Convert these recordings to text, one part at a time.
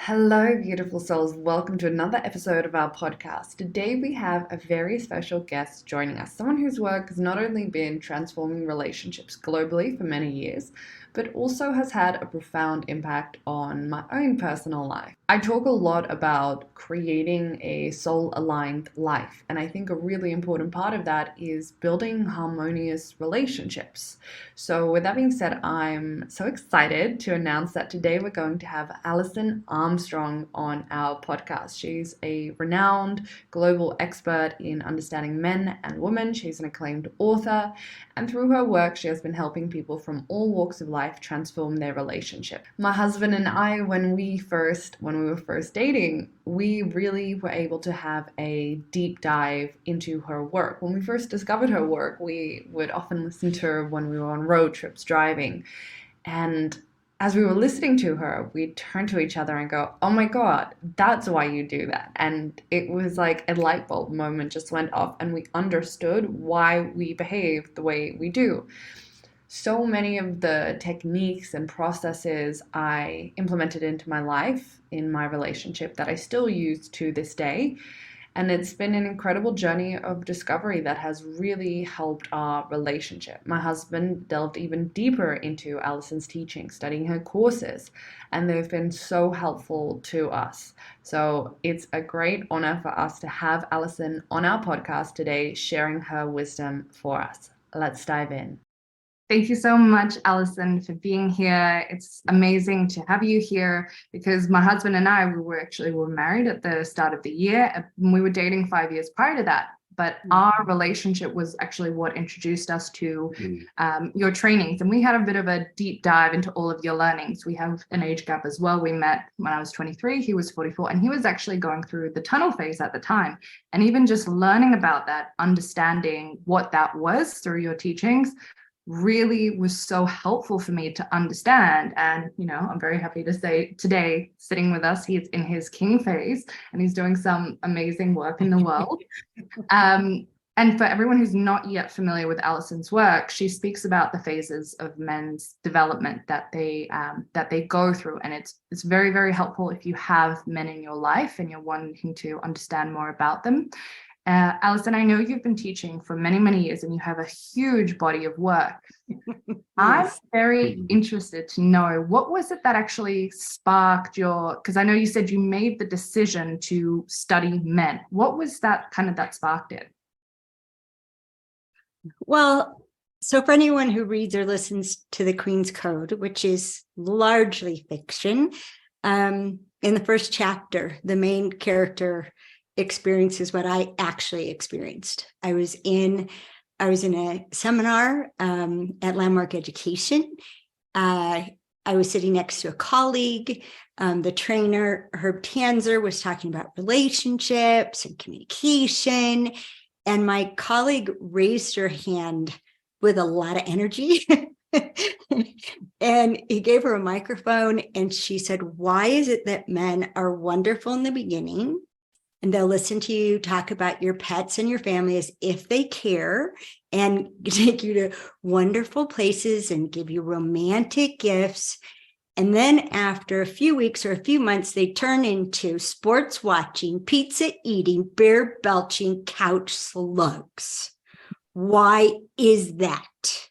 Hello, beautiful souls. Welcome to another episode of our podcast. Today, we have a very special guest joining us, someone whose work has not only been transforming relationships globally for many years, but also has had a profound impact on my own personal life. I talk a lot about creating a soul aligned life, and I think a really important part of that is building harmonious relationships. So, with that being said, I'm so excited to announce that today we're going to have Alison Armstrong on our podcast. She's a renowned global expert in understanding men and women. She's an acclaimed author, and through her work, she has been helping people from all walks of life transform their relationship. My husband and I, when we were first dating, we really were able to have a deep dive into her work. When we first discovered her work, we would often listen to her when we were on road trips driving. And as we were listening to her, we'd turn to each other and go, "Oh my God, that's why you do that." And it was like a light bulb moment just went off, and we understood why we behave the way we do. So many of the techniques and processes I implemented into my life in my relationship that I still use to this day. And it's been an incredible journey of discovery that has really helped our relationship. My husband delved even deeper into Alison's teaching, studying her courses, and they've been so helpful to us. So it's a great honor for us to have Alison on our podcast today, sharing her wisdom for us. Let's dive in. Thank you so much, Alison, for being here. It's amazing to have you here because my husband and I, we were married at the start of the year, and we were dating 5 years prior to that. But our relationship was actually what introduced us to your trainings. And we had a bit of a deep dive into all of your learnings. We have an age gap as well. We met when I was 23, he was 44, and he was actually going through the tunnel phase at the time. And even just learning about that, understanding what that was through your teachings, really was so helpful for me to understand. And, I'm very happy to say today, sitting with us, he's in his king phase and he's doing some amazing work in the world. And for everyone who's not yet familiar with Alison's work, she speaks about the phases of men's development that they go through. And it's very, very helpful if you have men in your life and you're wanting to understand more about them. Alison, I know you've been teaching for many, many years and you have a huge body of work. I'm very interested to know, what was it that actually sparked because I know you said you made the decision to study men. What was that sparked it? Well, so for anyone who reads or listens to the Queen's Code, which is largely fiction, in the first chapter, the main character experiences what I actually experienced. I was in a seminar at Landmark Education. I was sitting next to a colleague. The trainer, Herb Tanzer, was talking about relationships and communication. And my colleague raised her hand with a lot of energy. And he gave her a microphone and she said, "Why is it that men are wonderful in the beginning? And they'll listen to you talk about your pets and your family as if they care and take you to wonderful places and give you romantic gifts. And then after a few weeks or a few months, they turn into sports watching, pizza eating, bear belching couch slugs. Why is that?"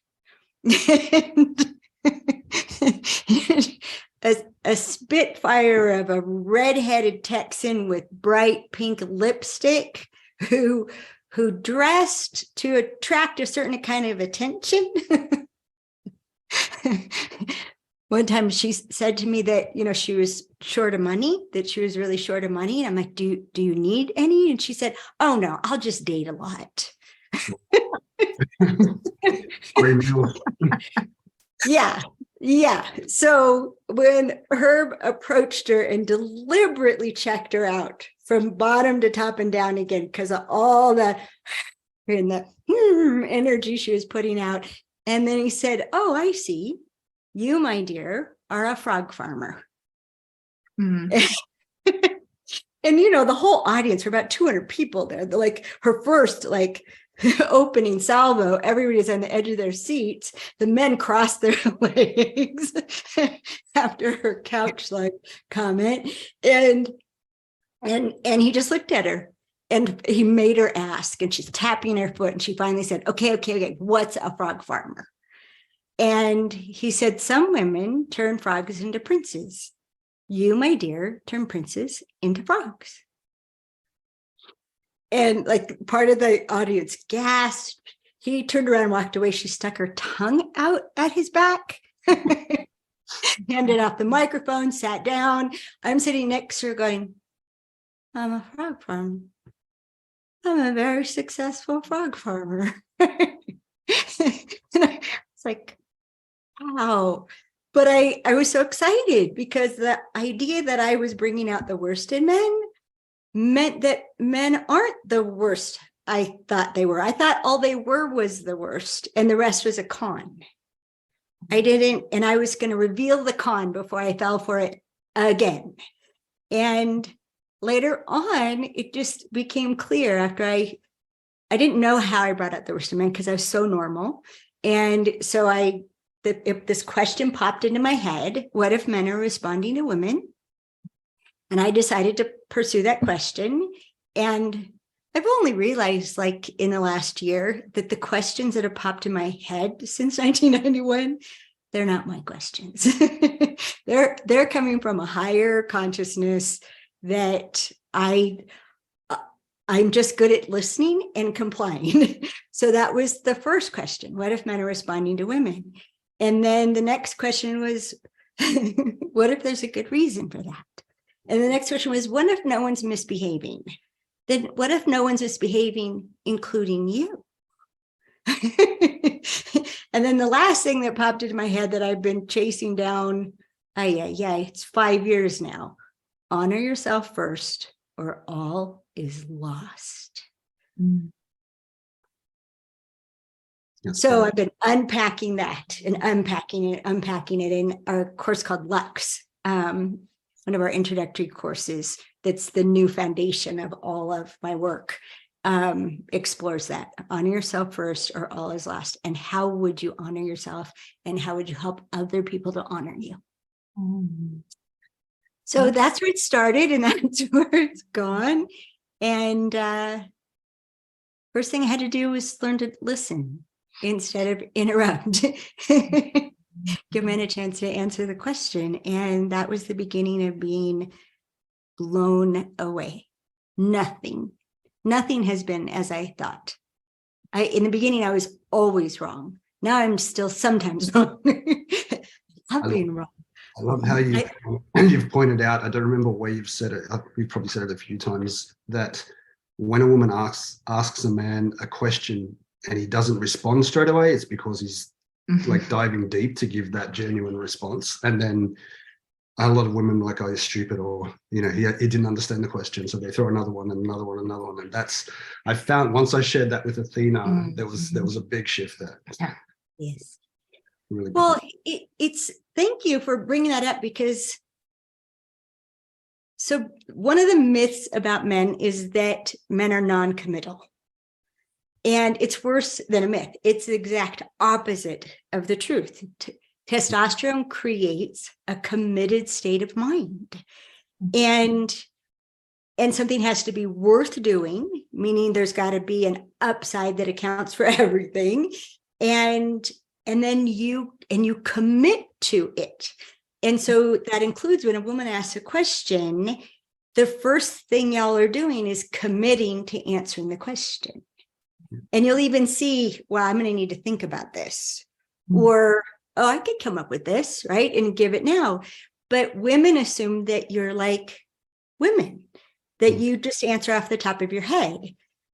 A spitfire of a redheaded Texan with bright pink lipstick who dressed to attract a certain kind of attention. One time she said to me that, she was short of money, that she was really short of money. And I'm like, do you need any? And she said, "Oh no, I'll just date a lot." Yeah. So when Herb approached her and deliberately checked her out from bottom to top and down again, because of all the energy she was putting out. And then he said, "Oh, I see. You, my dear, are a frog farmer." Mm. And, the whole audience, for about 200 people there, like her first, opening salvo, everybody's on the edge of their seats. The men cross their legs after her couch like comment. And he just looked at her and he made her ask, and she's tapping her foot. And she finally said, okay, what's a frog farmer? And he said, some women turn frogs into princes. You, my dear, turn princes into frogs. And like part of the audience gasped. He turned around and walked away. She stuck her tongue out at his back, handed off the microphone, sat down. I'm sitting next to her going, I'm a frog farmer. I'm a very successful frog farmer. And I was like, wow. But I was so excited because the idea that I was bringing out the worst in men meant that men aren't the worst I thought they were. I thought all they were was the worst and the rest was a con. I didn't, and I was going to reveal the con before I fell for it again. And later on, it just became clear after I didn't know how I brought out the worst in men because I was so normal. And so if this question popped into my head, what if men are responding to women? And I decided to pursue that question. And I've only realized like in the last year that the questions that have popped in my head since 1991, they're not my questions. They're coming from a higher consciousness that I'm just good at listening and complying. So that was the first question. What if men are responding to women? And then the next question was, what if there's a good reason for that? And the next question was, what if no one's misbehaving? Then what if no one's misbehaving, including you? And then the last thing that popped into my head that I've been chasing down, it's 5 years now. Honor yourself first, or all is lost. Mm. So I've been unpacking that and unpacking it in our course called Lux, one of our introductory courses. That's the new foundation of all of my work. Explores that. Honor yourself first, or all is lost. And how would you honor yourself? And how would you help other people to honor you? Mm. So that's where it started, and that's where it's gone. And first thing I had to do was learn to listen instead of interrupt. Give men a chance to answer the question. And that was the beginning of being blown away. Nothing has been as I thought. In the beginning, I was always wrong. Now I'm still sometimes wrong. I've been wrong. I love how you've pointed out, I don't remember where you've said it, you've probably said it a few times, that when a woman asks a man a question and he doesn't respond straight away, it's because he's like diving deep to give that genuine response. And then a lot of women are like, oh, you're stupid, or, he didn't understand the question. So they throw another one and another one and another one. And that's, I found once I shared that with Athena, there was a big shift there. Yeah. Yes. Really well, it's thank you for bringing that up, because so one of the myths about men is that men are non-committal. And it's worse than a myth. It's the exact opposite of the truth. Testosterone creates a committed state of mind. And something has to be worth doing, meaning there's got to be an upside that accounts for everything. And then you commit to it. And so that includes when a woman asks a question, the first thing y'all are doing is committing to answering the question. And you'll even see, well, I'm going to need to think about this. Or, oh, I could come up with this, right? And give it now. But women assume that you're like women, that you just answer off the top of your head,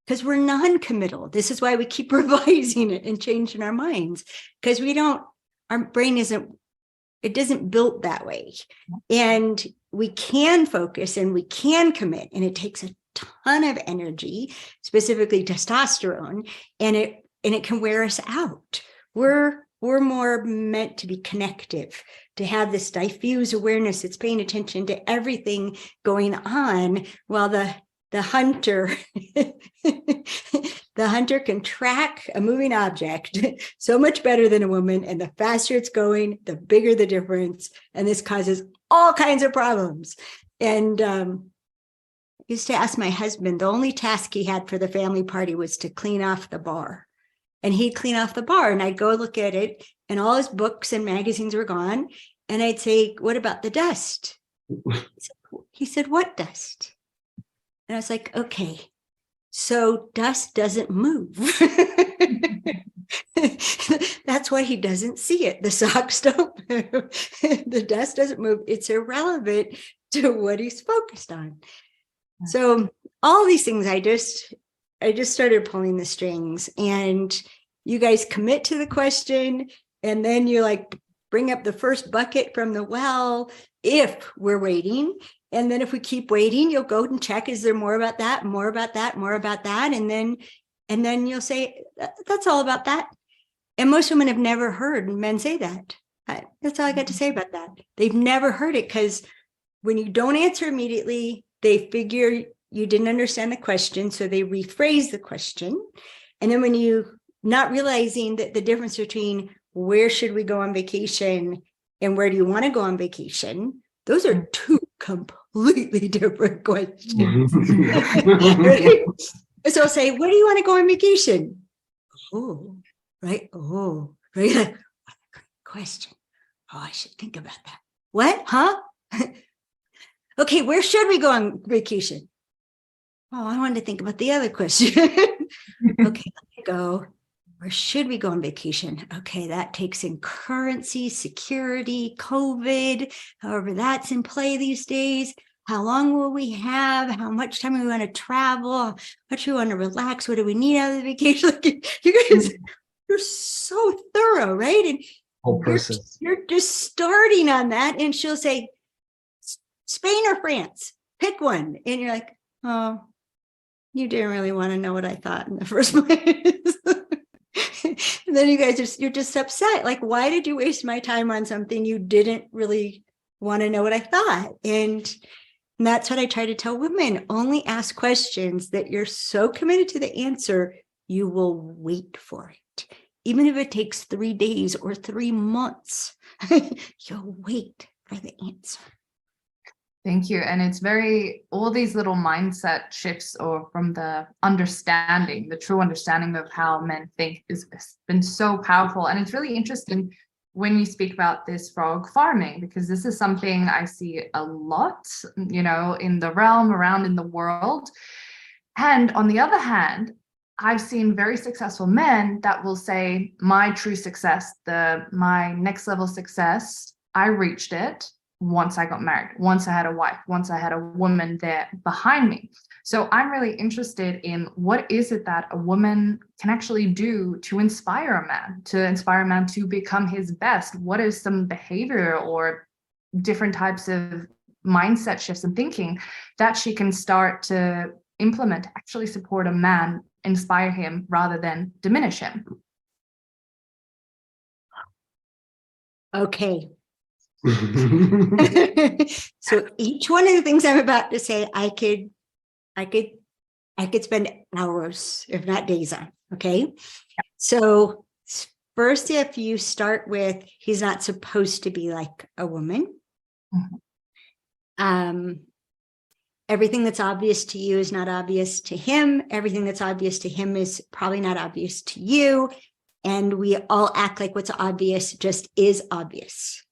because we're non-committal. This is why we keep revising it and changing our minds, because our brain isn't built that way. And we can focus and we can commit, and it takes a ton of energy, specifically testosterone, and it can wear us out. We're more meant to be connective, to have this diffuse awareness that's paying attention to everything going on, while the hunter, the the hunter can track a moving object so much better than a woman. And the faster it's going, the bigger the difference. And this causes all kinds of problems. And I used to ask my husband, the only task he had for the family party was to clean off the bar. And he'd clean off the bar, and I'd go look at it, and all his books and magazines were gone. And I'd say, what about the dust? He said, what dust? And I was like, okay, so dust doesn't move. That's why he doesn't see it. The socks don't move. The dust doesn't move. It's irrelevant to what he's focused on. So all these things, I just started pulling the strings, and you guys commit to the question, and then you like bring up the first bucket from the well if we're waiting. And then if we keep waiting, you'll go and check, is there more about that, more about that, more about that? And then you'll say, that's all about that. And most women have never heard men say that. That's all I got to say about that. They've never heard it, because when you don't answer immediately, they figure you didn't understand the question, so they rephrase the question. And then when you not realizing that the difference between where should we go on vacation and where do you want to go on vacation, those are two completely different questions. So I'll say, where do you want to go on vacation? Oh, right. Oh, right. What a great question. Oh, I should think about that. What? Huh? Okay, where should we go on vacation? Oh, I wanted to think about the other question. Okay, let me go. Where should we go on vacation? Okay, that takes in currency, security, COVID, however that's in play these days. How long will we have? How much time do we want to travel? How much do we want to relax? What do we need out of the vacation? Like, you guys, you're so thorough, right? And Whole process. You're just starting on that, and she'll say, Spain or France, pick one. And you're like, oh, you didn't really want to know what I thought in the first place. And then you're just upset. Like, why did you waste my time on something you didn't really want to know what I thought? And that's what I try to tell women. Only ask questions that you're so committed to the answer, you will wait for it. Even if it takes 3 days or 3 months, you'll wait for the answer. Thank you. And it's all these little mindset shifts, or from the understanding, the true understanding of how men think, has been so powerful. And it's really interesting when you speak about this frog farming, because this is something I see a lot, in the realm, around in the world. And on the other hand, I've seen very successful men that will say, my true success, my next level success, I reached it once I got married, once I had a wife, once I had a woman there behind me. So I'm really interested in what is it that a woman can actually do to inspire a man to become his best? What is some behavior or different types of mindset shifts and thinking that she can start to implement to actually support a man, inspire him rather than diminish him? Okay. So each one of the things I'm about to say, I could spend hours, if not days on. Okay. So first, if you start with, he's not supposed to be like a woman. Mm-hmm. Everything that's obvious to you is not obvious to him. Everything that's obvious to him is probably not obvious to you. And we all act like what's obvious just is obvious.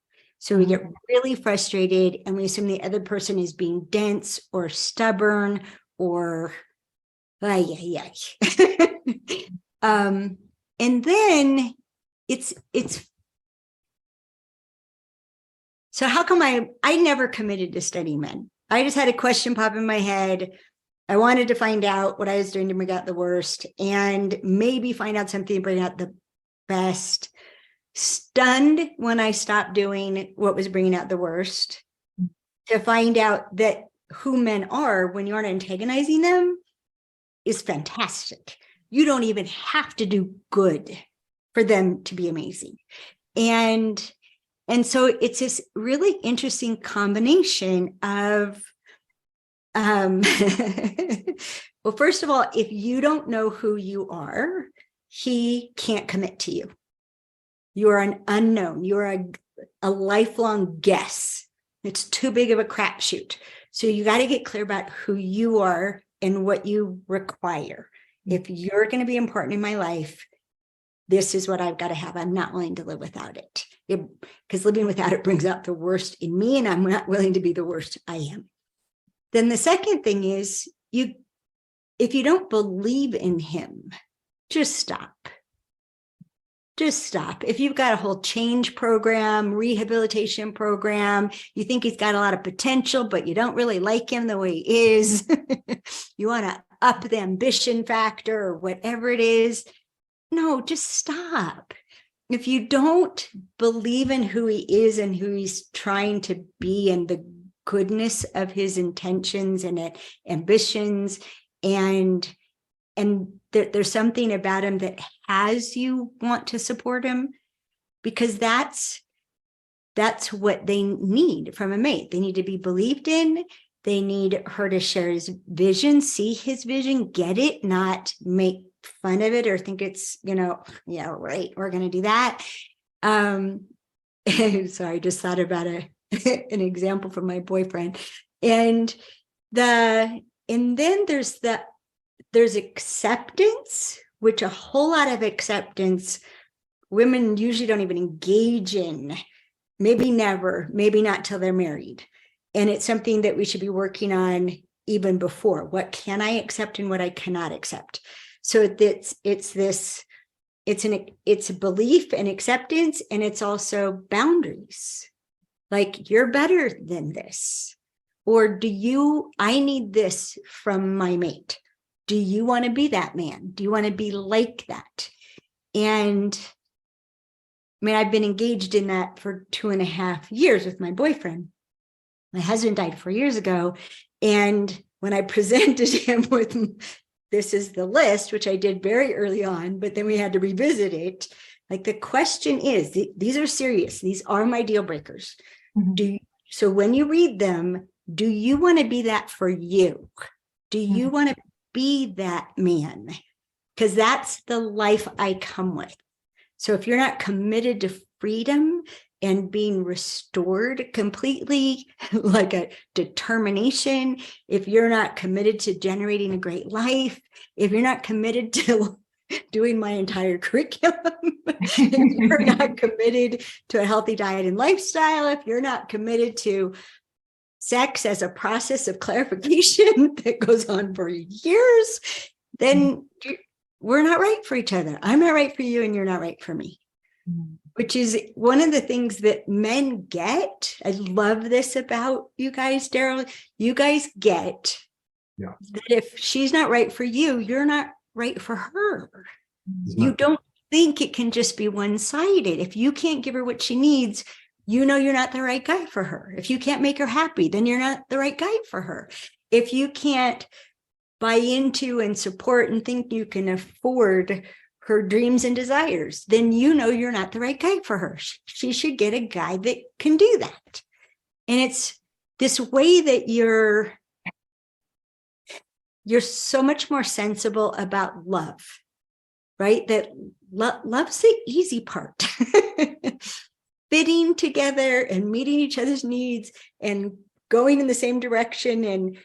So we get really frustrated, and we assume the other person is being dense or stubborn or and then it's so how come I never committed to studying men? I just had a question pop in my head. I wanted to find out what I was doing to bring out the worst, and maybe find out something to bring out the best. Stunned when I stopped doing what was bringing out the worst, to find out that who men are when you aren't antagonizing them is fantastic. You don't even have to do good for them to be amazing. And so it's this really interesting combination of Well, first of all, if you don't know who you are, he can't commit to you. You are an unknown. You're a lifelong guess. It's too big of a crapshoot. So you got to get clear about who you are and what you require. If you're going to be important in my life, this is what I've got to have. I'm not willing to live without it. Because living without it brings out the worst in me, and I'm not willing to be the worst I am. Then the second thing is, if you don't believe in him, just stop. Just stop. If you've got a whole change program, rehabilitation program, you think he's got a lot of potential, but you don't really like him the way he is, you want to up the ambition factor or whatever it is, no, just stop. If you don't believe in who he is and who he's trying to be and the goodness of his intentions and ambitions, and there's something about him that has you want to support him, because that's what they need from a mate. They need to be believed in. They need her to share his vision, see his vision, get it, not make fun of it or think it's, yeah, right, we're going to do that. Sorry, I just thought about an example from my boyfriend. And then there's acceptance, which a whole lot of acceptance women usually don't even engage in. Maybe never, maybe not till they're married. And it's something that we should be working on even before. What can I accept and what I cannot accept? So it's a belief and acceptance, and it's also boundaries. Like, you're better than this. Or I need this from my mate. Do you want to be that man? Do you want to be like that? And I mean, I've been engaged in that for 2.5 years with my boyfriend. My husband died 4 years ago. And when I presented him with, this is the list, which I did very early on, but then we had to revisit it. Like, the question is, these are serious. These are my deal breakers. Mm-hmm. So when you read them, do you want to be that for you? Do you want to be that man? Because that's the life I come with. So if you're not committed to freedom and being restored completely, like a determination, if you're not committed to generating a great life, if you're not committed to doing my entire curriculum, if you're not committed to a healthy diet and lifestyle, if you're not committed to sex as a process of clarification that goes on for years, then we're not right for each other. I'm not right for you, and you're not right for me. Which is one of the things that men get. I love this about you guys, Daryl. You guys get that if she's not right for you, you're not right for her. You don't think it can just be one-sided. If you can't give her what she needs, you're not the right guy for her. If you can't make her happy, then you're not the right guy for her. If you can't buy into and support and think you can afford her dreams and desires, then you're not the right guy for her. She should get a guy that can do that. And it's this way that you're so much more sensible about love, right? That love's the easy part. Fitting together and meeting each other's needs and going in the same direction and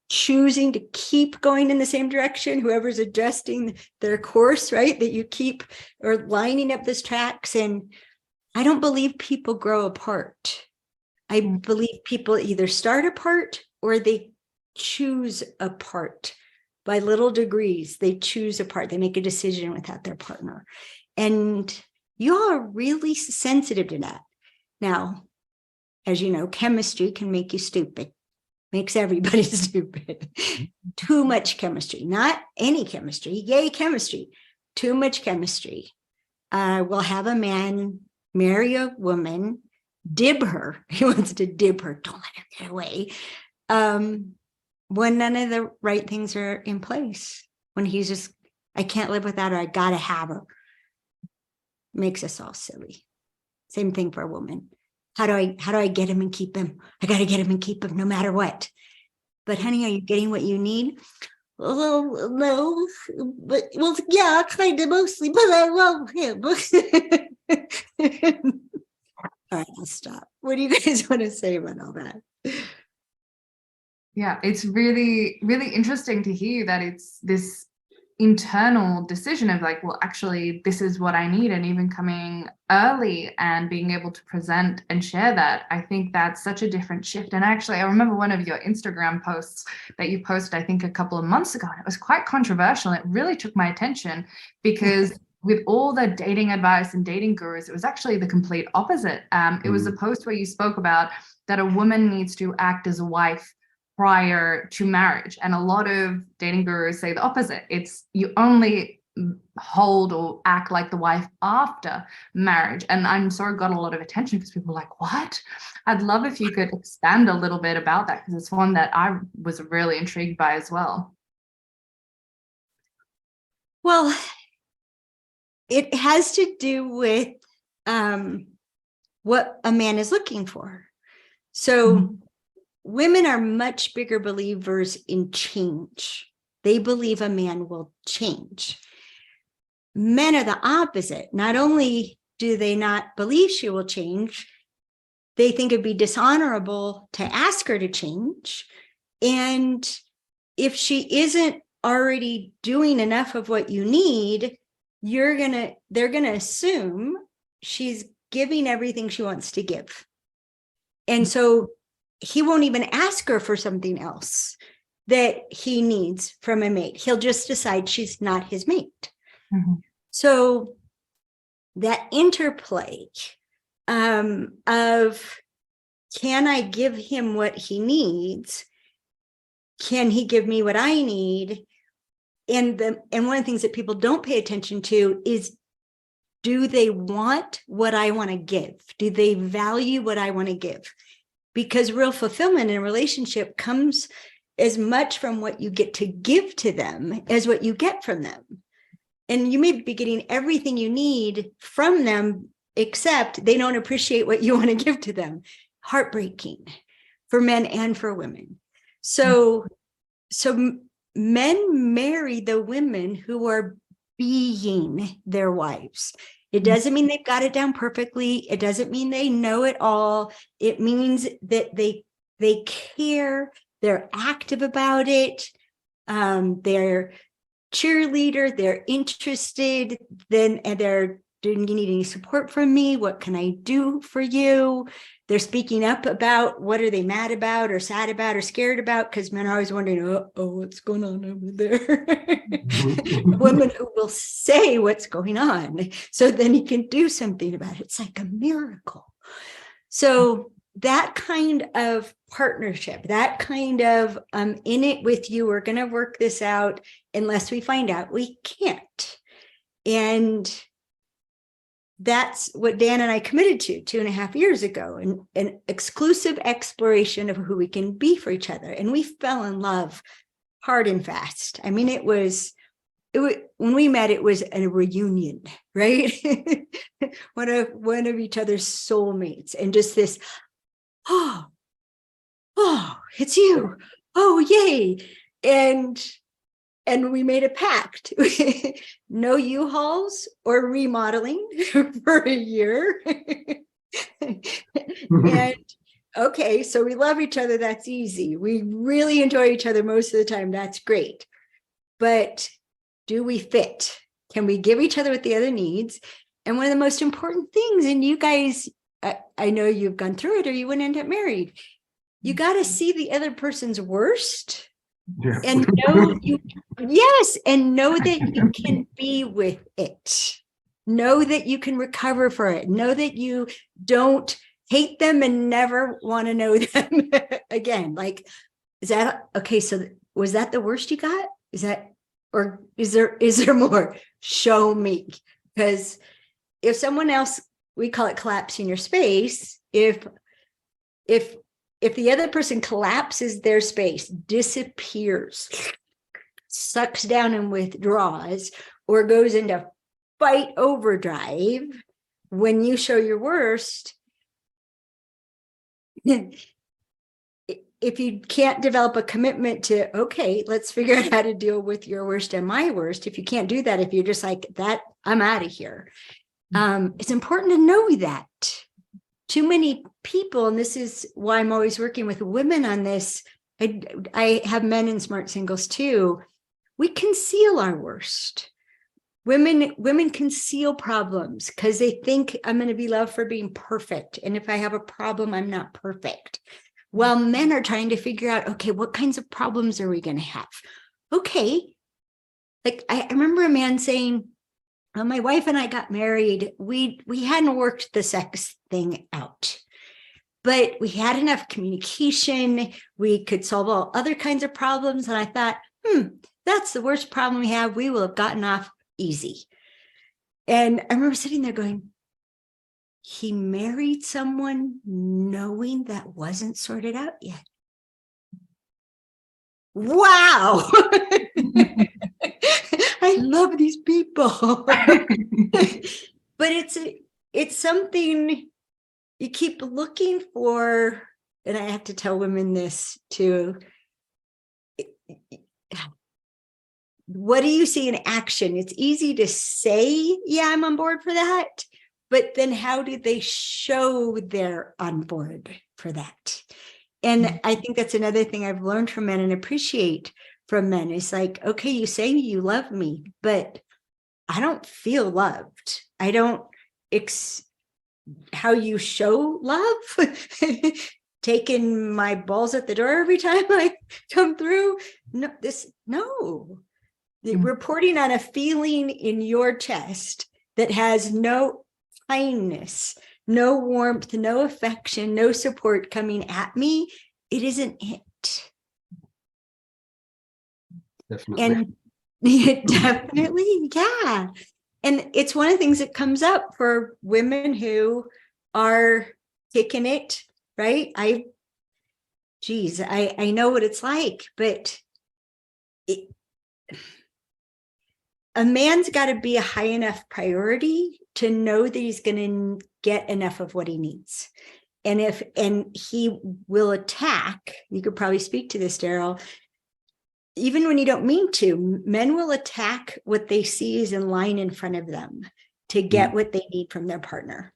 choosing to keep going in the same direction, whoever's adjusting their course, right? That you keep or lining up those tracks. And I don't believe people grow apart. I believe people either start apart or they choose apart by little degrees. They choose apart. They make a decision without their partner. And you all are really sensitive to that. Now, as you know, chemistry can make you stupid. Makes everybody stupid. Too much chemistry, not any chemistry. Yay, chemistry. Too much chemistry. We'll have a man marry a woman, dib her. He wants to dib her. Don't let her get away. When none of the right things are in place. When he's just, I can't live without her. I gotta have her. Makes us all silly. Same thing for a woman. How do I get him and keep him? I got to get him and keep him no matter what. But honey, are you getting what you need? Well, no, but well, yeah, kind of mostly, but I love him. All right, I'll stop. What do you guys want to say about all that? Yeah, it's really, really interesting to hear that it's this internal decision of like, well, actually, this is what I need. And even coming early and being able to present and share that, I think that's such a different shift. And actually, I remember one of your Instagram posts that you posted, I think a couple of months ago, and it was quite controversial. It really took my attention because with all the dating advice and dating gurus, it was actually the complete opposite. It was a post where you spoke about that a woman needs to act as a wife prior to marriage. And a lot of dating gurus say the opposite. It's you only hold or act like the wife after marriage. And I'm sorry, got a lot of attention because people were like, what? I'd love if you could expand a little bit about that, because it's one that I was really intrigued by as well. Well, it has to do with what a man is looking for. So women are much bigger believers in change. They believe a man will change. Men are the opposite. Not only do they not believe she will change, they think it'd be dishonorable to ask her to change. And if she isn't already doing enough of what you need, they're gonna assume she's giving everything she wants to give. And so he won't even ask her for something else that he needs from a mate. He'll just decide she's not his mate. So that interplay of, can I give him what he needs? Can he give me what I need? And one of the things that people don't pay attention to is, do they want what I want to give? Do they value what I want to give? Because real fulfillment in a relationship comes as much from what you get to give to them as what you get from them. And you may be getting everything you need from them, except they don't appreciate what you want to give to them. Heartbreaking for men and for women. So men marry the women who are being their wives. It doesn't mean they've got it down perfectly. It doesn't mean they know it all. It means that they care, they're active about it, they're cheerleader, they're interested, and they're, do you need any support from me? What can I do for you? They're speaking up about what are they mad about or sad about or scared about, because men are always wondering, oh, what's going on over there? Women who will say what's going on, so then he can do something about it. It's like a miracle. So that kind of partnership, that kind of in it with you, we're going to work this out unless we find out we can't. And that's what Dan and I committed to 2.5 years ago, an exclusive exploration of who we can be for each other. And we fell in love hard and fast. I mean, it was when we met, it was a reunion, right? one of each other's soulmates, and just this, oh, it's you. Oh, yay. And we made a pact. No U-Hauls or remodeling for a year. And okay, so we love each other. That's easy. We really enjoy each other most of the time. That's great. But do we fit? Can we give each other what the other needs? And one of the most important things, and you guys, I know you've gone through it or you wouldn't end up married. You got to see the other person's worst. Yeah. And know and know that you can be with it. Know that you can recover for it. Know that you don't hate them and never want to know them again. Like, is that okay? So was that the worst you got? Is that, or is there more? Show me. Because if someone else, we call it collapsing your space. If the other person collapses their space, disappears, sucks down and withdraws, or goes into fight overdrive, when you show your worst, if you can't develop a commitment to, okay, let's figure out how to deal with your worst and my worst. If you can't do that, if you're just like that, I'm out of here. It's important to know that. Too many people, and this is why I'm always working with women on this. I have men in Smart Singles too. We conceal our worst. Women conceal problems because they think I'm going to be loved for being perfect. And if I have a problem, I'm not perfect. While men are trying to figure out, okay, what kinds of problems are we going to have? Okay. Like I remember a man saying, when my wife and I got married, we hadn't worked the sex thing out, but we had enough communication. We could solve all other kinds of problems. And I thought, that's the worst problem we have. We will have gotten off easy. And I remember sitting there going, he married someone knowing that wasn't sorted out yet. Wow. I love these people. But it's something you keep looking for. And I have to tell women this too. What do you see in action? It's easy to say, yeah, I'm on board for that. But then how do they show they're on board for that? And I think that's another thing I've learned from men and appreciate from men. It's like, okay, you say you love me, but I don't feel loved. I don't, how you show love, taking my balls at the door every time I come through. No. Reporting on a feeling in your chest that has no kindness, no warmth, no affection, no support coming at me, it isn't it. Definitely. And definitely, yeah. And it's one of the things that comes up for women who are kicking it, right? I know what it's like, but a man's got to be a high enough priority to know that he's going to get enough of what he needs. And he will attack, you could probably speak to this, Daryl, even when you don't mean to, men will attack what they see is in line in front of them to get what they need from their partner,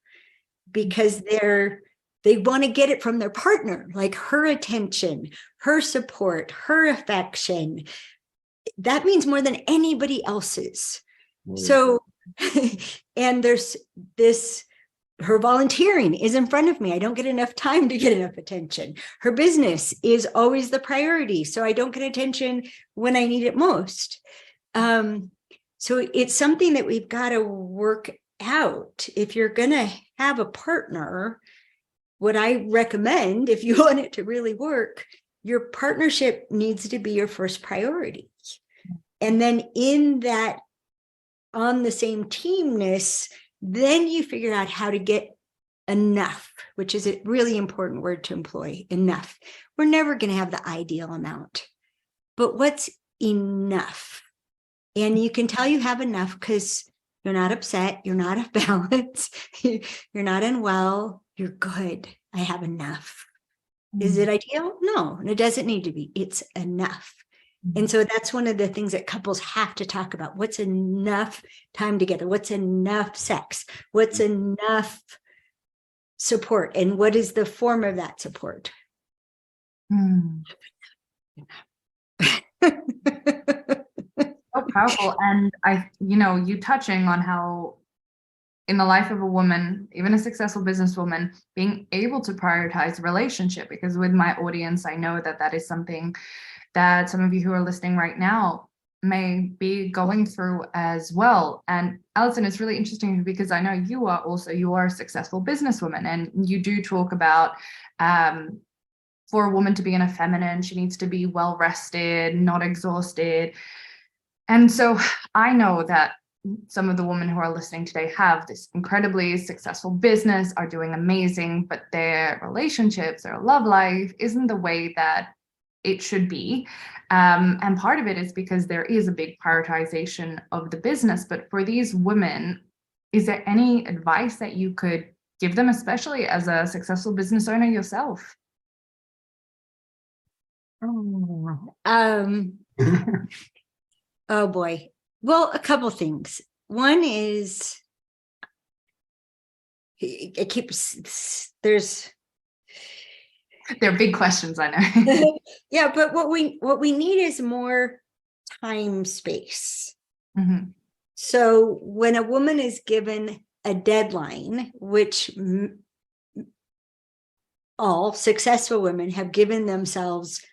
because they want to get it from their partner, like her attention, her support, her affection. That means more than anybody else's. So, and there's this, her volunteering is in front of me. I don't get enough time to get enough attention. Her business is always the priority. So I don't get attention when I need it most. So it's something that we've got to work out. If you're going to have a partner, what I recommend, if you want it to really work, your partnership needs to be your first priority. And then in that, on the same teamness, then you figure out how to get enough, which is a really important word to employ, enough. We're never going to have the ideal amount, but what's enough? And you can tell you have enough because you're not upset, you're not off balance, you're not unwell, you're good. I have enough. Is it ideal? No, and it doesn't need to be. It's enough. And so that's one of the things that couples have to talk about. What's enough time together? What's enough sex? What's enough support? And what is the form of that support? So powerful. And you touching on how in the life of a woman, even a successful businesswoman, being able to prioritize relationship, because with my audience, I know that is something that some of you who are listening right now may be going through as well. And Alison, it's really interesting because I know you are a successful businesswoman, and you do talk about for a woman to be in a feminine, she needs to be well rested, not exhausted. And so I know that some of the women who are listening today have this incredibly successful business, are doing amazing, but their relationships, their love life isn't the way that it should be. And part of it is because there is a big prioritization of the business. But for these women, is there any advice that you could give them, especially as a successful business owner yourself? Oh boy. Well, a couple things. One is it keeps there's They're big questions, I know. yeah, but what we need is more time space. Mm-hmm. So when a woman is given a deadline, which all successful women have given themselves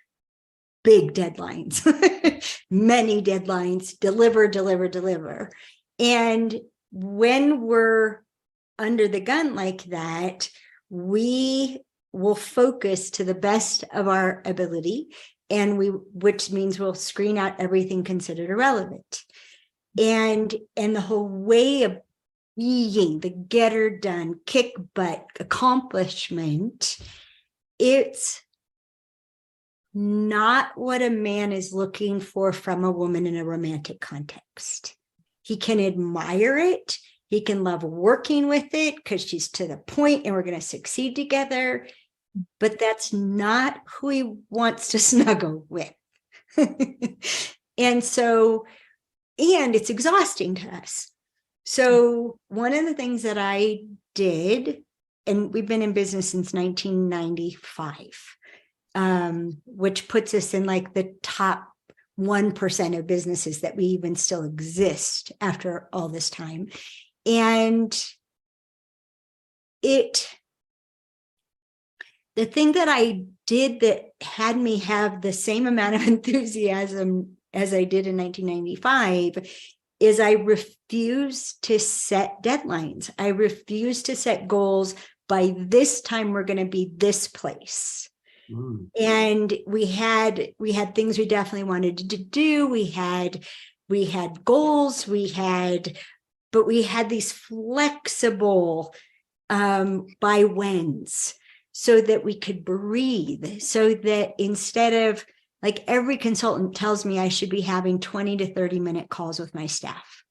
big deadlines, many deadlines, deliver. And when we're under the gun like that, we will focus to the best of our ability, and which means we'll screen out everything considered irrelevant. And the whole way of being the getter done, kick butt accomplishment, it's not what a man is looking for from a woman in a romantic context. He can admire it. He can love working with it because she's to the point and we're going to succeed together. But that's not who he wants to snuggle with. And it's exhausting to us. So one of the things that I did, and we've been in business since 1995, which puts us in like the top 1% of businesses that we even still exist after all this time. And the thing that I did that had me have the same amount of enthusiasm as I did in 1995 is I refused to set deadlines. I refused to set goals. By this time, we're going to be this place. And we had things we definitely wanted to do. We had goals. But we had these flexible by whens so that we could breathe. So that instead of, like, every consultant tells me I should be having 20 to 30-minute calls with my staff.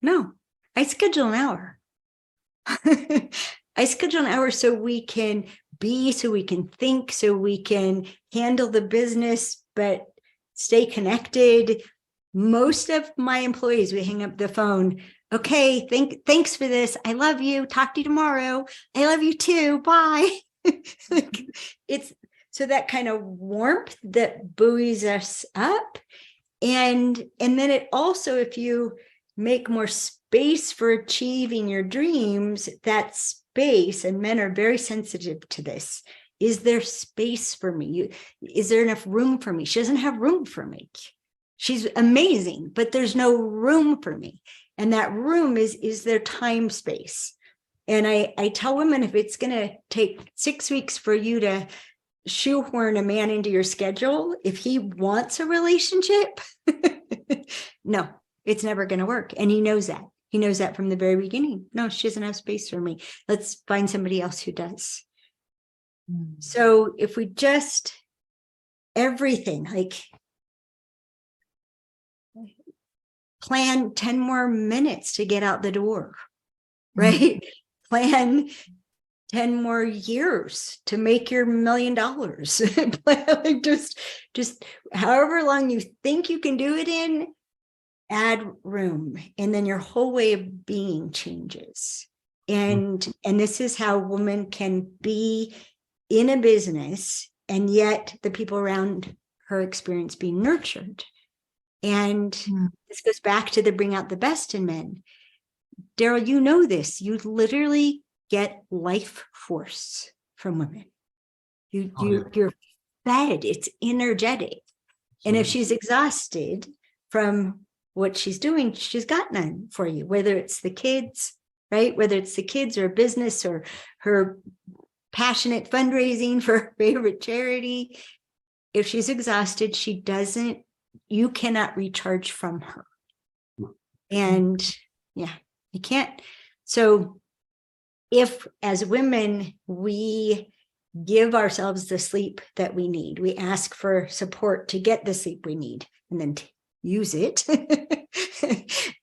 No, I schedule an hour. I schedule an hour so we can be, so we can think, so we can handle the business, but stay connected. Most of my employees, we hang up the phone. Okay, thanks for this. I love you. Talk to you tomorrow. I love you too. Bye. It's so that kind of warmth that buoys us up. And then it also, if you make more space for achieving your dreams, that space, and men are very sensitive to this. Is there space for me? Is there enough room for me? She doesn't have room for me. She's amazing, but there's no room for me. And that room is their time space. And I tell women, if it's going to take 6 weeks for you to shoehorn a man into your schedule, if he wants a relationship, no, it's never going to work. And he knows that. He knows that from the very beginning. No, she doesn't have space for me. Let's find somebody else who does. So if we just, everything, like, plan 10 more minutes to get out the door, right? Plan 10 more years to make your $1 million. Like just however long you think you can do it in, add room. And then your whole way of being changes. And this is how women can be in a business, and yet the people around her experience being nurtured. And this goes back to the bring out the best in men. Daryl, you know this. You literally get life force from women. You're fed. It's energetic. And if she's exhausted from what she's doing, she's got none for you, whether it's the kids, right? Whether it's the kids or a business or her passionate fundraising for her favorite charity. If she's exhausted, you cannot recharge from her. And yeah, you can't. So if as women, we give ourselves the sleep that we need, we ask for support to get the sleep we need, and then use it,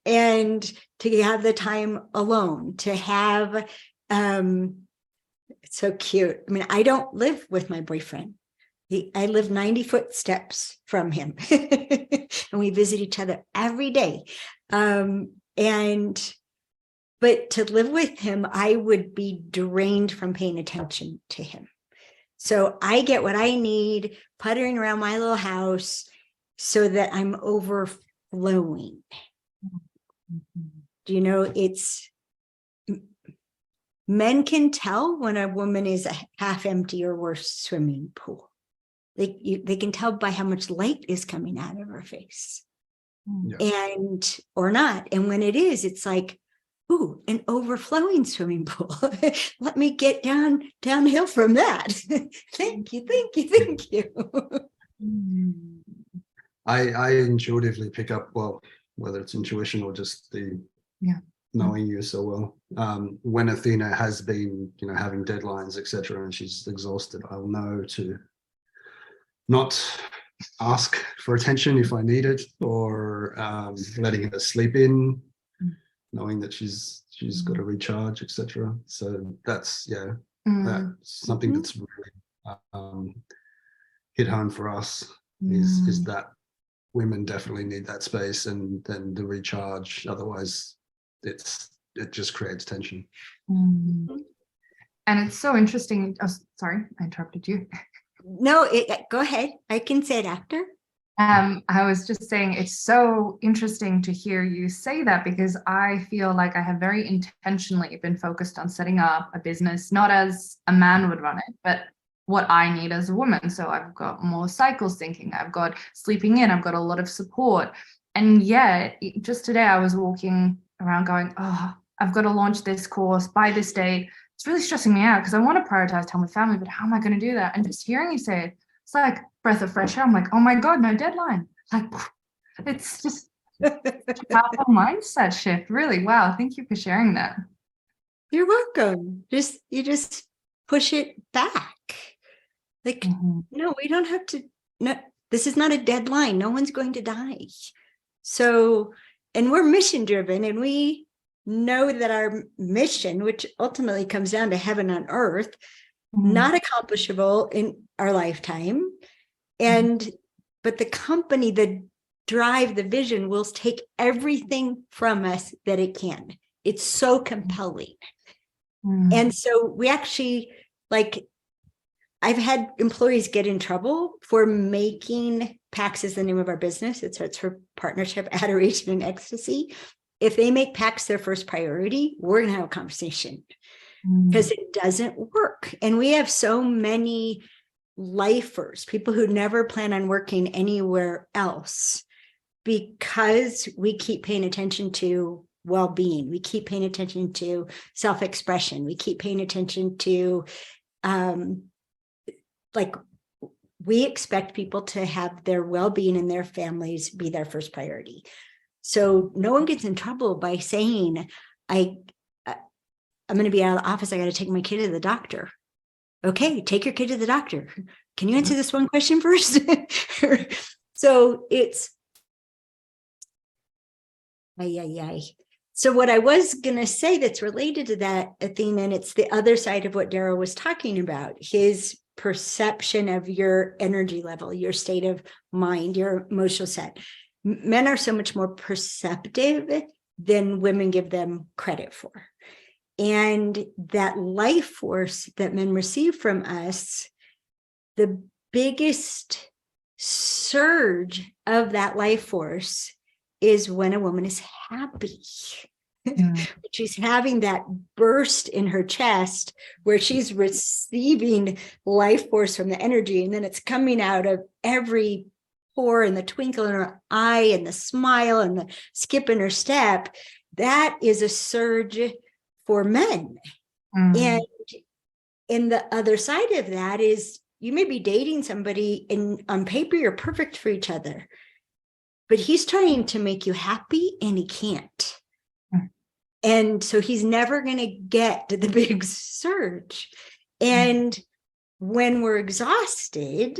and to have the time alone, to have, it's so cute. I mean, I don't live with my boyfriend. I live 90 footsteps from him, and we visit each other every day. But to live with him, I would be drained from paying attention to him. So I get what I need, puttering around my little house so that I'm overflowing. Do you know, men can tell when a woman is a half empty or worse swimming pool. They can tell by how much light is coming out of her face. Yeah. Or not. And when it is, it's like, ooh, an overflowing swimming pool. Let me get downhill from that. Thank you. I intuitively pick up, well, whether it's intuition or just the knowing you so well. When Athena has been, having deadlines, etc., and she's exhausted, I'll know to not ask for attention if I need it, or letting her sleep in, knowing that she's got to recharge, etc. So that's that's something that's really hit home for us. Is that women definitely need that space and then the recharge. Otherwise, it just creates tension. And it's so interesting. Oh, sorry, I interrupted you. No, go ahead. I can say it after. I was just saying it's so interesting to hear you say that, because I feel like I have very intentionally been focused on setting up a business, not as a man would run it, but what I need as a woman. So I've got more cycle syncing, I've got sleeping in, I've got a lot of support. And yet, just today I was walking around going, oh, I've got to launch this course by this date. It's really stressing me out because I want to prioritize time with family, but how am I going to do that? And just hearing you say it, it's like breath of fresh air. I'm like, oh my God, no deadline. Like, it's just a powerful mindset shift. Really. Wow. Thank you for sharing that. You're welcome. You just push it back. Like, no, we don't have to. No, this is not a deadline. No one's going to die. So, and we're mission driven, and we know that our mission, which ultimately comes down to heaven on earth, not accomplishable in our lifetime. But the company that drive the vision will take everything from us that it can. It's so compelling. And so we actually, like, I've had employees get in trouble for making PAX is the name of our business. It starts for partnership, adoration, and ecstasy. If they make PAX their first priority, we're going to have a conversation, because it doesn't work. And we have so many lifers, people who never plan on working anywhere else, because we keep paying attention to well-being. We keep paying attention to self-expression. We keep paying attention to, we expect people to have their well-being and their families be their first priority. So no one gets in trouble by saying, I'm going to be out of the office. I got to take my kid to the doctor. Okay, take your kid to the doctor. Can you answer this one question first? So it's, So what I was going to say that's related to that, Athena, and it's the other side of what Darryl was talking about, his perception of your energy level, your state of mind, your emotional set. Men are so much more perceptive than women give them credit for. And that life force that men receive from us, the biggest surge of that life force is when a woman is happy. She's having that burst in her chest where she's receiving life force from the energy, and then it's coming out of every pore and the twinkle in her eye and the smile and the skip in her step. That is a surge for men. And the other side of that is, you may be dating somebody and on paper you're perfect for each other, but he's trying to make you happy and he can't. And so he's never going to get the big surge. And when we're exhausted,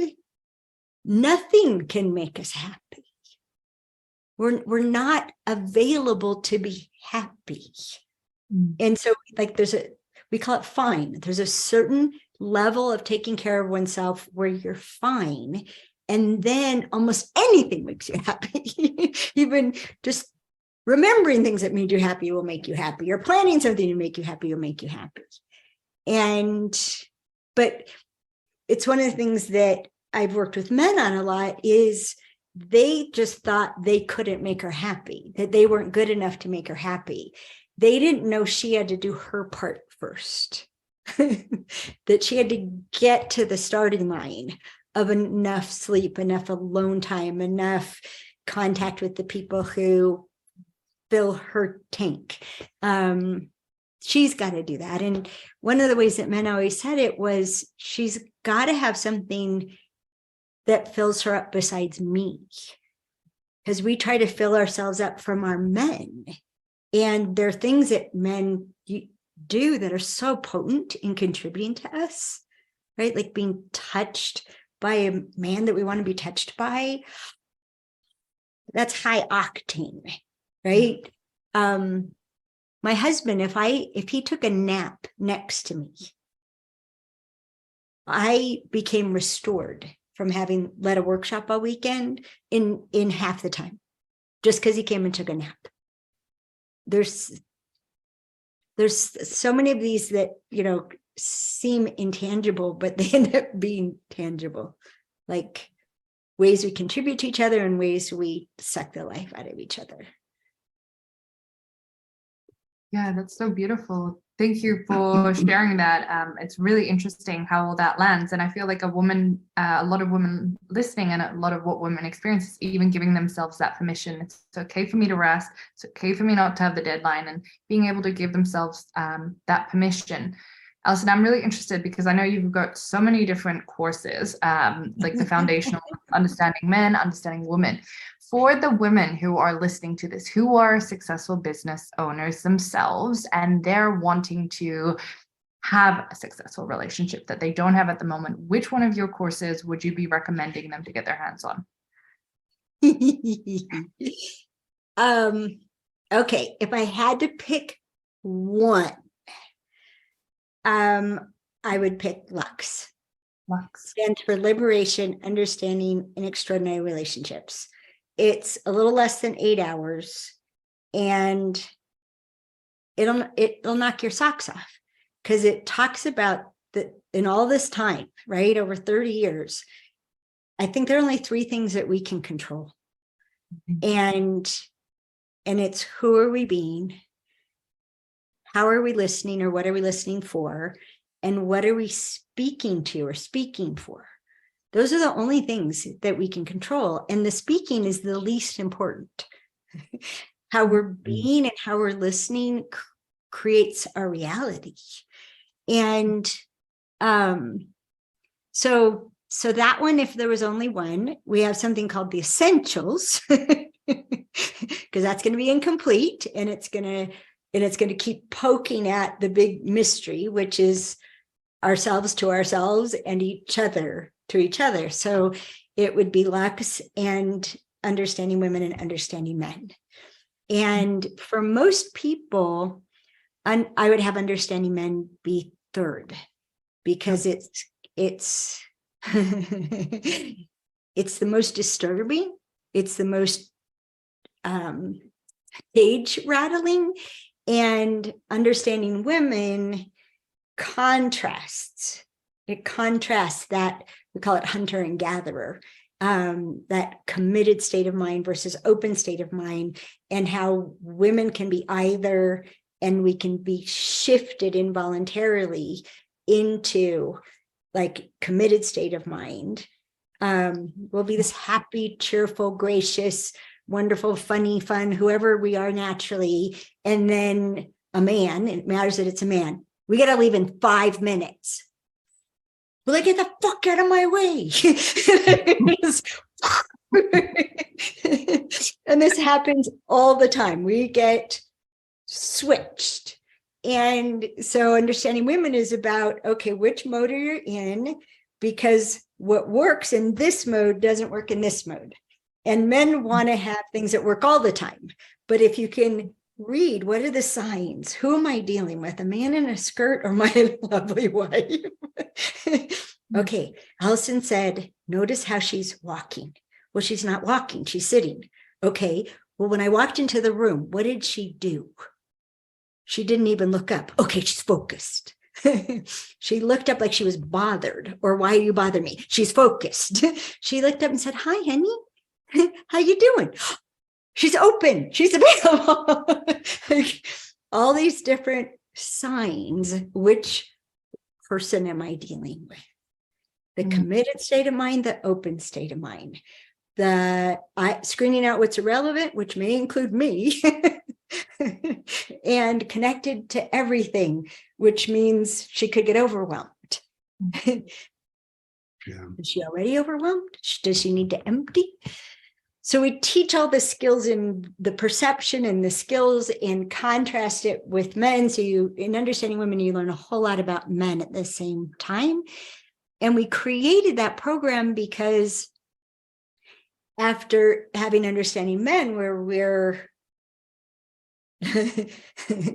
nothing can make us happy. We're not available to be happy. And so, like, we call it fine. There's a certain level of taking care of oneself where you're fine. And then almost anything makes you happy. Even just remembering things that made you happy will make you happy, or planning something to make you happy will make you happy. But it's one of the things that I've worked with men on a lot is they just thought they couldn't make her happy, that they weren't good enough to make her happy. They didn't know she had to do her part first, that she had to get to the starting line of enough sleep, enough alone time, enough contact with the people who fill her tank. She's got to do that. And one of the ways that men always said it was, she's got to have something that fills her up besides me. Because we try to fill ourselves up from our men. And there are things that men do that are so potent in contributing to us, right? Like being touched by a man that we want to be touched by. That's high octane, right? My husband, if he took a nap next to me, I became restored from having led a workshop all weekend in half the time, just because he came and took a nap. There's so many of these that, seem intangible, but they end up being tangible, like ways we contribute to each other and ways we suck the life out of each other. Yeah, that's so beautiful. Thank you for sharing that. It's really interesting how all that lands. And I feel like a lot of women listening, and a lot of what women experience is even giving themselves that permission. It's okay for me to rest. It's okay for me not to have the deadline, and being able to give themselves that permission. Alison, I'm really interested because I know you've got so many different courses, like the foundational understanding men, understanding women. For the women who are listening to this, who are successful business owners themselves, and they're wanting to have a successful relationship that they don't have at the moment, which one of your courses would you be recommending them to get their hands on? Okay, if I had to pick one, I would pick Lux. Lux stands for Liberation, Understanding, and Extraordinary Relationships. It's a little less than 8 hours, and it'll knock your socks off, because it talks about that in all this time, right, over 30 years. I think there are only 3 things that we can control, and it's who are we being, how are we listening, or what are we listening for, and what are we speaking to or speaking for. Those are the only things that we can control. And the speaking is the least important. How we're being and how we're listening creates our reality. And so that one, if there was only one, we have something called the Essentials, because that's going to be incomplete, and it's going to keep poking at the big mystery, which is ourselves to ourselves and each other to each other. So it would be Lux and Understanding Women and Understanding Men. And for most people, I would have Understanding Men be third, because it's it's the most disturbing, it's the most cage rattling, and Understanding Women contrasts that, we call it hunter and gatherer, that committed state of mind versus open state of mind, and how women can be either, and we can be shifted involuntarily into like committed state of mind. We'll be this happy, cheerful, gracious, wonderful, funny, fun, whoever we are naturally. And then a man, it matters that it's a man, we got to leave in 5 minutes. Will I get the fuck out of my way? And this happens all the time. We get switched. And so Understanding Women is about, okay, which mode are you in? Because what works in this mode doesn't work in this mode. And men want to have things that work all the time. But if you can read, what are the signs? Who am I dealing with? A man in a skirt or my lovely wife? Okay, Alison said, notice how she's walking. Well, she's not walking, she's sitting. Okay, well, when I walked into the room, what did she do? She didn't even look up. Okay, she's focused. She looked up like she was bothered, or why you bother me? She's focused. She looked up and said, hi, honey. How you doing? She's open. She's available. All these different signs. Which person am I dealing with? The committed state of mind, the open state of mind, the screening out what's irrelevant, which may include me, and connected to everything, which means she could get overwhelmed. Yeah. Is she already overwhelmed? Does she need to empty? So we teach all the skills in the perception and the skills and contrast it with men. So in understanding women, you learn a whole lot about men at the same time. And we created that program because after having understanding men, where we're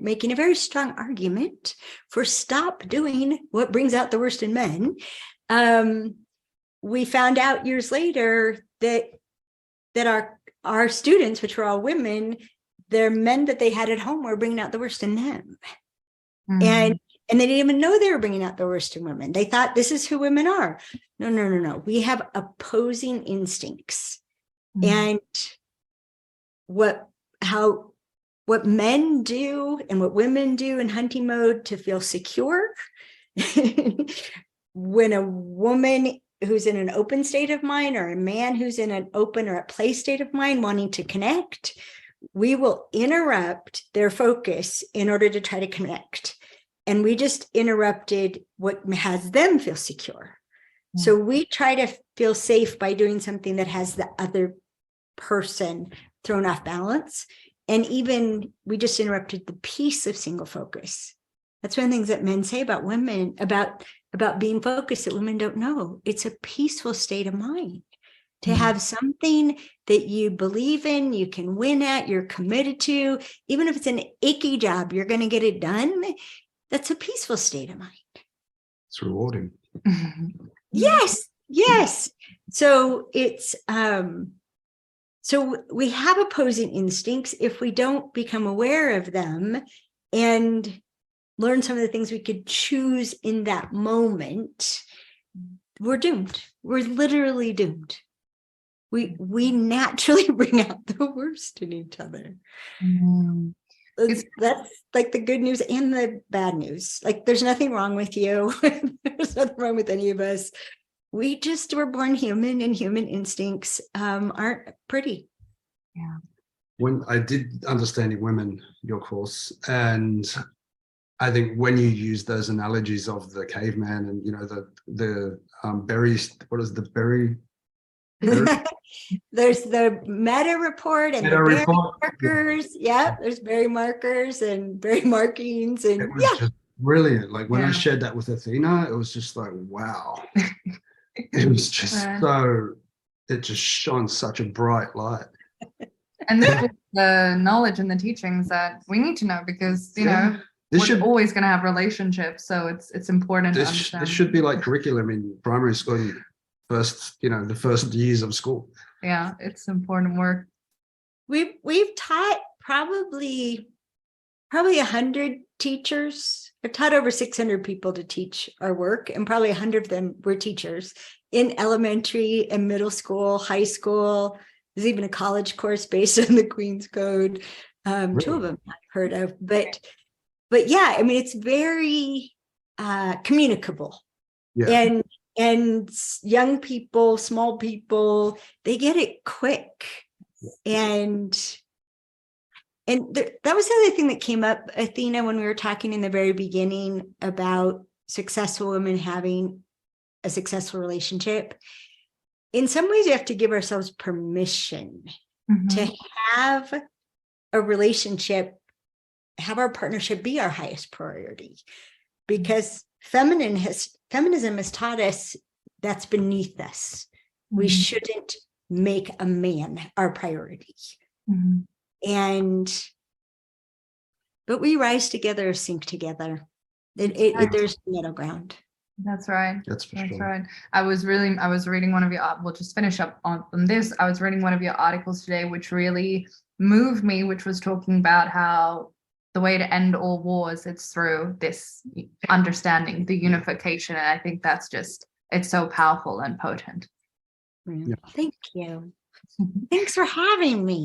making a very strong argument for stop doing what brings out the worst in men, we found out years later that our students, which were all women, their men that they had at home were bringing out the worst in them. And they didn't even know they were bringing out the worst in women. They thought this is who women are. No. We have opposing instincts. And what men do and what women do in hunting mode to feel secure. When a woman who's in an open state of mind, or a man who's in an open or a play state of mind wanting to connect, we will interrupt their focus in order to try to connect. And we just interrupted what has them feel secure. So we try to feel safe by doing something that has the other person thrown off balance. And even we just interrupted the peace of single focus. That's one of the things that men say about women, about being focused, that women don't know. It's a peaceful state of mind. To have something that you believe in, you can win at, you're committed to, even if it's an icky job, you're going to get it done. That's a peaceful state of mind. It's rewarding. Yes. So it's so we have opposing instincts. If we don't become aware of them and learn some of the things we could choose in that moment, we're doomed. We're literally doomed. We naturally bring out the worst in each other. That's like the good news and the bad news. Like, there's nothing wrong with you. There's nothing wrong with any of us. We just were born human, and human instincts aren't pretty. Yeah. When I did Understanding Women, your course, and I think when you use those analogies of the caveman and, you know, the berries, what is the berry? There's the meta report and the berry markers. Yeah, there's berry markers and berry markings, and it was just brilliant. Like when I shared that with Athena, it was just like, wow. It was just it just shone such a bright light. And this is the knowledge and the teachings that we need to know, because you know we're always going to have relationships, so it's important to understand. This should be like curriculum in primary school. The first years of school. Yeah, it's important work. We've taught probably 100 teachers. I've taught over 600 people to teach our work, and probably 100 of them were teachers in elementary and middle school, high school. There's even a college course based on the Queen's Code. Really? 2 of them I've heard of, but yeah, I mean, it's very communicable. Yeah. And young people, small people, they get it quick. And that was the other thing that came up, Athena, when we were talking in the very beginning about successful women having a successful relationship. In some ways, we have to give ourselves permission to have a relationship, have our partnership be our highest priority, because feminism has taught us that's beneath us. We shouldn't make a man our priority. And but we rise together, sink together. There's middle ground. That's right. That's for That's sure. right. I was reading one of your, we'll just finish up on this. I was reading one of your articles today, which really moved me, which was talking about how the way to end all wars, it's through this understanding, the unification. And I think that's just, it's so powerful and potent. Yeah. Thank you. Thanks for having me.